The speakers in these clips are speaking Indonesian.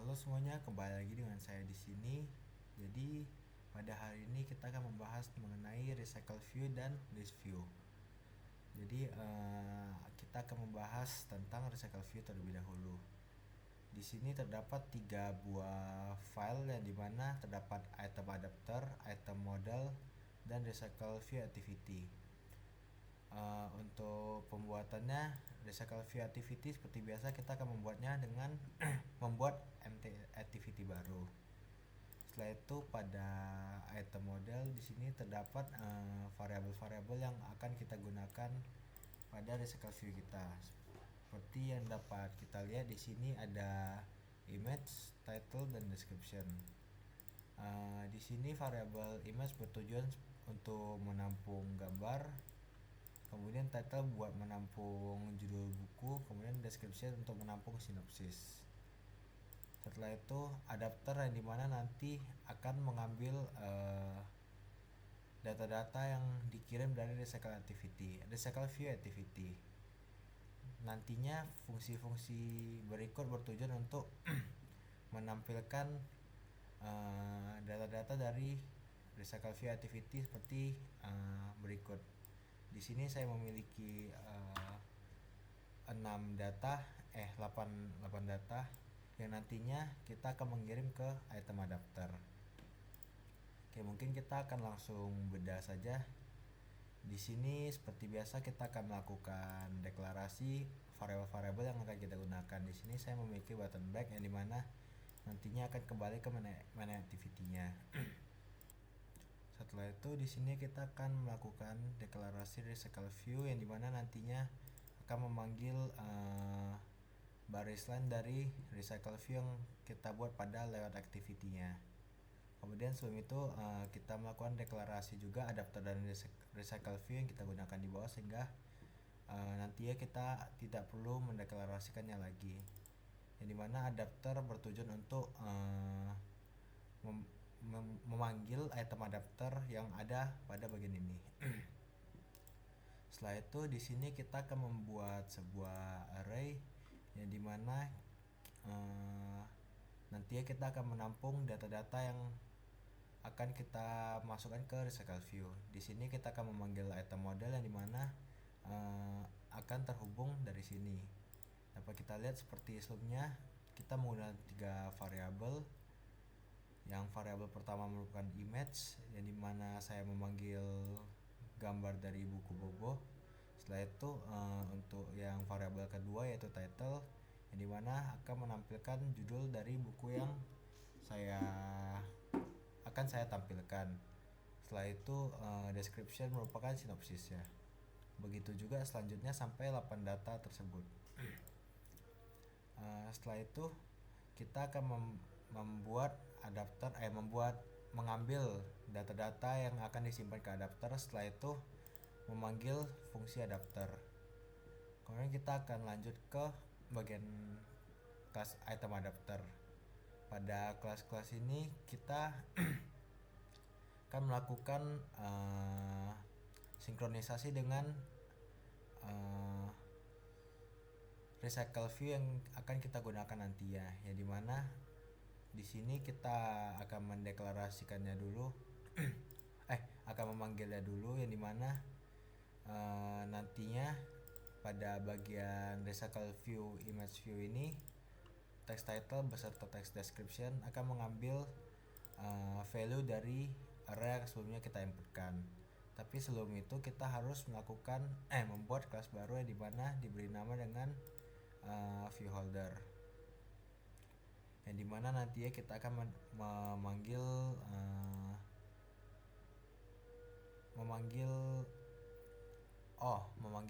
Halo semuanya, kembali lagi dengan saya di sini. Jadi pada hari ini kita akan membahas mengenai recycle view dan list view. Jadi kita akan membahas tentang recycle view terlebih dahulu. Di sini terdapat 3 buah file yang dimana terdapat item adapter, item model, dan recycle view activity. Untuk pembuatannya recycle view activity seperti biasa kita akan membuatnya dengan membuat empty activity baru. Setelah itu pada item model di sini terdapat variabel-variabel yang akan kita gunakan pada recycle view kita. Seperti yang dapat kita lihat di sini ada image, title, dan description. Di sini variabel image bertujuan untuk menampung gambar, kemudian title buat menampung judul buku, kemudian description untuk menampung sinopsis. Setelah itu adapter yang dimana nanti akan mengambil data-data yang dikirim dari recycle view activity. Nantinya fungsi-fungsi berikut bertujuan untuk menampilkan data-data dari recycle view activity seperti berikut. Di sini saya memiliki 8 data yang nantinya kita akan mengirim ke item adapter. Oke, mungkin kita akan langsung bedah saja. Di sini seperti biasa kita akan melakukan deklarasi variabel-variabel yang akan kita gunakan. Di sini saya memiliki button back yang dimana nantinya akan kembali ke menu activity-nya. Setelah itu di sini kita akan melakukan deklarasi recycle view yang dimana nantinya akan memanggil barisline dari recycle view yang kita buat pada layout activity-nya. Kemudian sebelum itu kita melakukan deklarasi juga adapter dan recycle view yang kita gunakan di bawah sehingga nantinya kita tidak perlu mendeklarasikannya lagi. Yang dimana adapter bertujuan untuk memanggil item adapter yang ada pada bagian ini. Setelah itu di sini kita akan membuat sebuah array yang dimana nantinya kita akan menampung data-data yang akan kita masukkan ke recycle view. Di sini kita akan memanggil item model yang dimana akan terhubung dari sini. Dapat kita lihat seperti sebelumnya kita menggunakan 3 variabel. Yang variabel pertama merupakan image yang dimana saya memanggil gambar dari buku Bobo. Setelah itu untuk yang variabel kedua yaitu title yang dimana akan menampilkan judul dari buku yang akan saya tampilkan. Setelah itu description merupakan sinopsis ya. Begitu juga selanjutnya sampai 8 data tersebut. Setelah itu kita akan mengambil data-data yang akan disimpan ke adapter. Setelah itu memanggil fungsi adapter. Kemudian kita akan lanjut ke bagian kelas item adapter. Pada kelas-kelas ini kita akan melakukan sinkronisasi dengan recycle view yang akan kita gunakan nanti ya. Yang dimana di sini kita akan mendeklarasikannya dulu, akan memanggilnya dulu yang dimana nantinya pada bagian recycle view image view ini text title beserta text description akan mengambil value dari array yang sebelumnya kita inputkan. Tapi sebelum itu kita harus membuat kelas baru yang dimana diberi nama dengan view holder. Yang dimana nantinya kita akan memanggil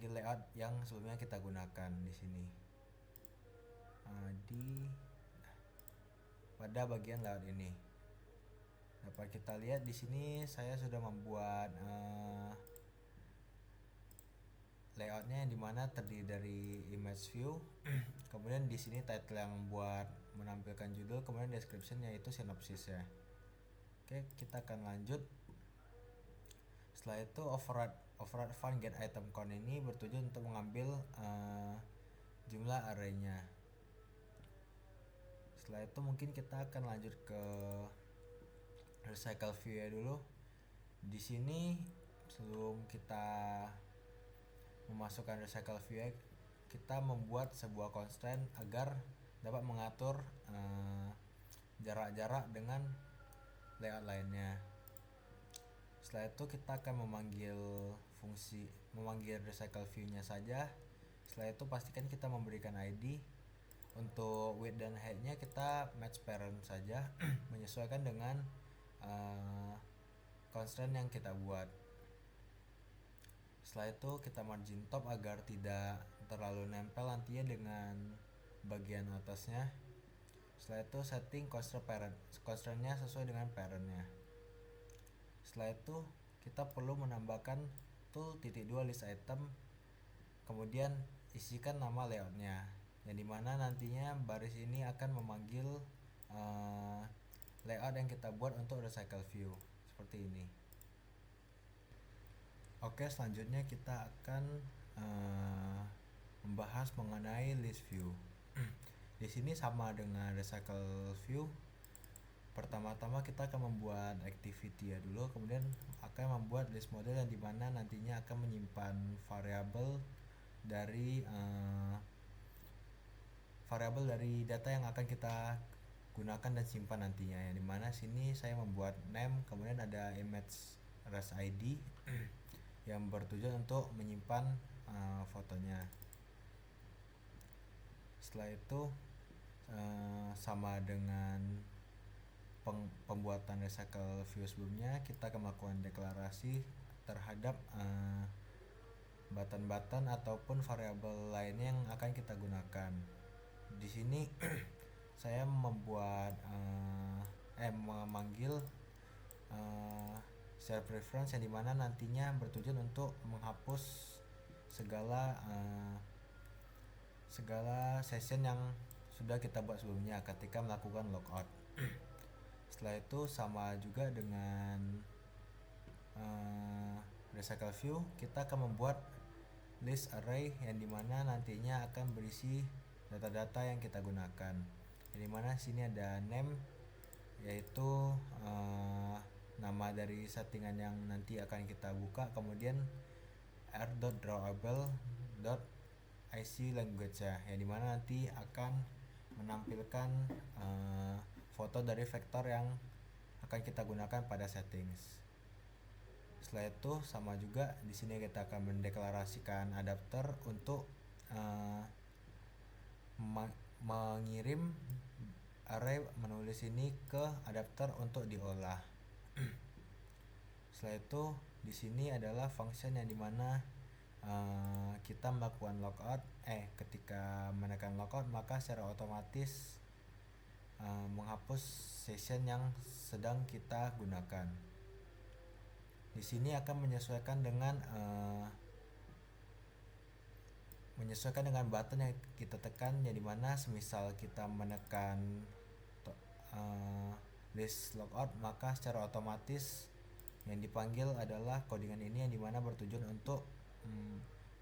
layout yang sebelumnya kita gunakan di sini. Pada bagian layout ini dapat kita lihat di sini saya sudah membuat layoutnya yang dimana terdiri dari image view, kemudian di sini title yang buat menampilkan judul, kemudian description yaitu sinopsis ya. Oke, kita akan lanjut. Setelah itu override find get item count ini bertujuan untuk mengambil jumlah arraynya. Setelah itu mungkin kita akan lanjut ke recycle view ya dulu. Di sini sebelum kita memasukkan recycle view, kita membuat sebuah constraint agar dapat mengatur jarak-jarak dengan layout lainnya. Setelah itu kita akan memanggil recycle view-nya saja. Setelah itu pastikan kita memberikan ID. Untuk width dan height-nya kita match parent saja menyesuaikan dengan constraint yang kita buat. Setelah itu kita margin top agar tidak terlalu nempel nantinya dengan bagian atasnya. Setelah itu setting constraint-nya sesuai dengan parent-nya. Setelah itu kita perlu menambahkan tool.2 list item, kemudian isikan nama layoutnya, yang dimana nantinya baris ini akan memanggil layout yang kita buat untuk recycle view seperti ini. Oke, selanjutnya kita akan membahas mengenai list view. Di sini sama dengan recycle view. Pertama-tama kita akan membuat activity ya dulu, kemudian akan membuat list model yang dimana nantinya akan menyimpan variabel dari data yang akan kita gunakan dan simpan nantinya, yang dimana sini saya membuat name, kemudian ada image res ID yang bertujuan untuk menyimpan fotonya. Setelah itu sama dengan pembuatan recycle view sebelumnya, kita akan melakukan deklarasi terhadap button-button ataupun variabel lainnya yang akan kita gunakan. Di sini saya memanggil share preference yang dimana nantinya bertujuan untuk menghapus segala session yang sudah kita buat sebelumnya ketika melakukan logout. Setelah itu sama juga dengan recycle view, kita akan membuat list array yang dimana nantinya akan berisi data-data yang kita gunakan, yang dimana sini ada name, yaitu nama dari settingan yang nanti akan kita buka, kemudian r.drawable.ic language ya, yang dimana nanti akan menampilkan foto dari vektor yang akan kita gunakan pada settings. Setelah itu sama juga di sini kita akan mendeklarasikan adapter untuk mengirim array menulis ini ke adapter untuk diolah. Setelah itu di sini adalah function yang dimana kita melakukan logout. Ketika menekan logout maka secara otomatis menghapus session yang sedang kita gunakan. Di sini akan menyesuaikan dengan button yang kita tekan, yang dimana semisal kita menekan list logout maka secara otomatis yang dipanggil adalah codingan ini, yang dimana bertujuan untuk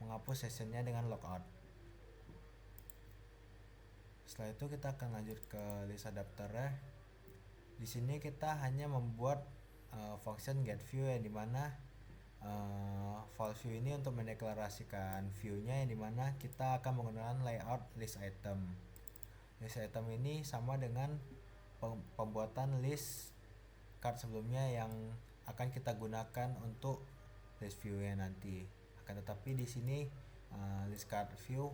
menghapus sessionnya dengan logout. Setelah itu kita akan lanjut ke list adapter ya. Di sini kita hanya membuat function getView, yang dimana file view ini untuk mendeklarasikan view-nya, yang dimana kita akan menggunakan layout list item. List item ini sama dengan pembuatan list card sebelumnya yang akan kita gunakan untuk list view-nya nanti. Akan tetapi di sini list card view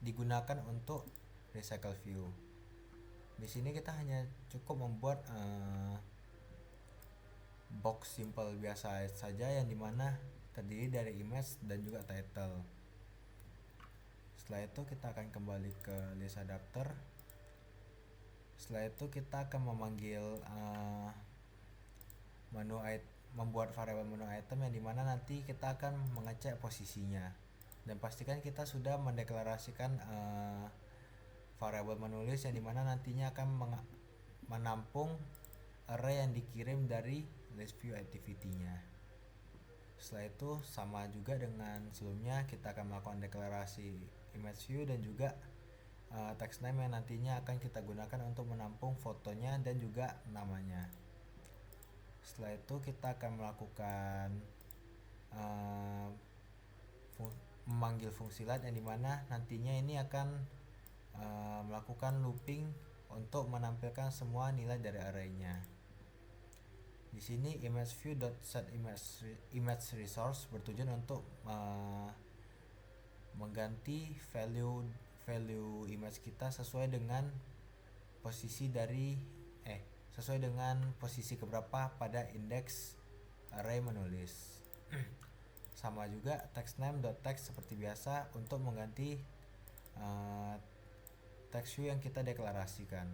digunakan untuk recycle view. Di sini kita hanya cukup membuat box simple biasa saja, yang dimana terdiri dari image dan juga title. Setelah itu kita akan kembali ke list adapter. Setelah itu kita akan memanggil membuat variabel menu item, yang dimana nanti kita akan mengecek posisinya, dan pastikan kita sudah mendeklarasikan variabel menulis, yang dimana nantinya akan menampung array yang dikirim dari list view activity-nya. Setelah itu sama juga dengan sebelumnya, kita akan melakukan deklarasi image view dan juga text name yang nantinya akan kita gunakan untuk menampung fotonya dan juga namanya. Setelah itu kita akan melakukan memanggil fungsi let yang dimana nantinya ini akan melakukan looping untuk menampilkan semua nilai dari arraynya. Di sini image resource bertujuan untuk mengganti value image kita sesuai dengan posisi sesuai dengan posisi keberapa pada indeks array menulis. Sama juga text name.text seperti biasa untuk mengganti text view yang kita deklarasikan.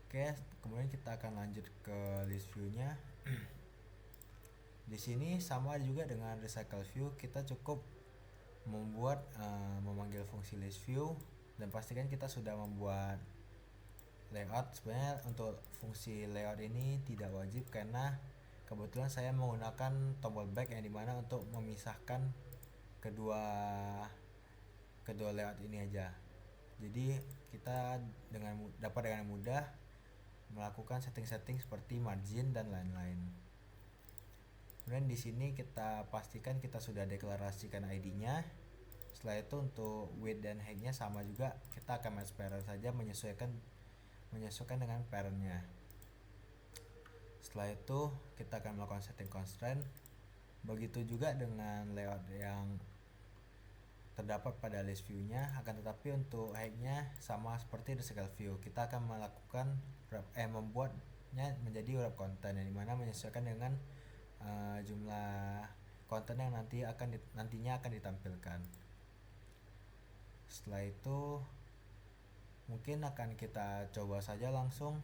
Oke, kemudian kita akan lanjut ke list view-nya. Di sini sama juga dengan recycle view, kita cukup memanggil fungsi list view dan pastikan kita sudah membuat layout. Sebenarnya untuk fungsi layout ini tidak wajib karena kebetulan saya menggunakan tombol back yang dimana untuk memisahkan kedua layout ini aja. Jadi kita dapat dengan mudah melakukan setting-setting seperti margin dan lain-lain. Kemudian di sini kita pastikan kita sudah deklarasikan ID-nya. Setelah itu untuk width dan height-nya sama juga, kita akan match parent saja menyesuaikan dengan parent-nya. Setelah itu kita akan melakukan setting constraint. Begitu juga dengan layout yang terdapat pada list view-nya, akan tetapi untuk height-nya sama seperti recycle view. Kita akan membuatnya menjadi wrap content yang dimana menyesuaikan dengan jumlah konten yang nantinya akan ditampilkan. Setelah itu mungkin akan kita coba saja langsung.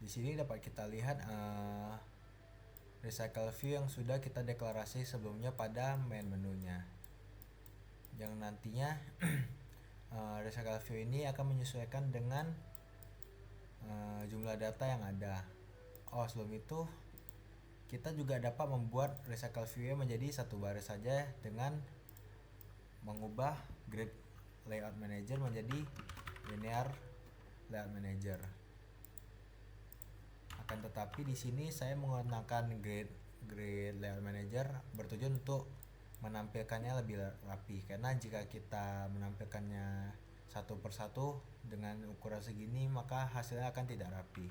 Di sini dapat kita lihat recycle view yang sudah kita deklarasi sebelumnya pada main menunya. Yang nantinya recycle view ini akan menyesuaikan dengan jumlah data yang ada. Sebelum itu kita juga dapat membuat recycle view menjadi satu baris saja dengan mengubah grid layout manager menjadi linear layout manager. Akan tetapi di sini saya menggunakan grid layout manager bertujuan untuk menampilkannya lebih rapi, karena jika kita menampilkannya satu persatu dengan ukuran segini maka hasilnya akan tidak rapi.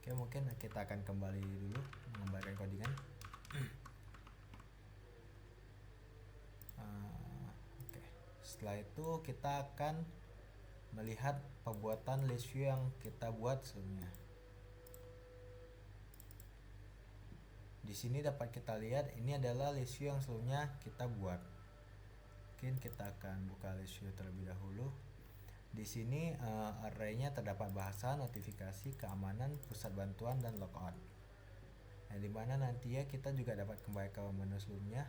Oke, mungkin kita akan kembali dulu mengembalikan codingan. Oke. Setelah itu kita akan melihat pembuatan list view yang kita buat sebelumnya. Di sini dapat kita lihat ini adalah list view yang sebelumnya kita buat. Mungkin kita akan buka list view terlebih dahulu. Di sini array-nya terdapat bahasa, notifikasi, keamanan, pusat bantuan, dan logout. Nah, dimana nantinya kita juga dapat kembali ke menu sebelumnya.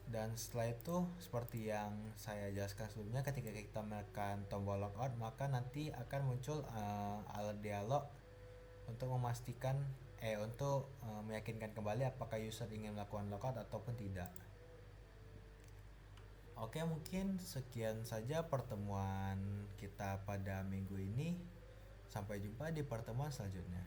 Dan setelah itu seperti yang saya jelaskan sebelumnya, ketika kita menekan tombol logout maka nanti akan muncul alert dialog untuk memastikan meyakinkan kembali apakah user ingin melakukan logout ataupun tidak. Oke, mungkin sekian saja pertemuan kita pada minggu ini. Sampai jumpa di pertemuan selanjutnya.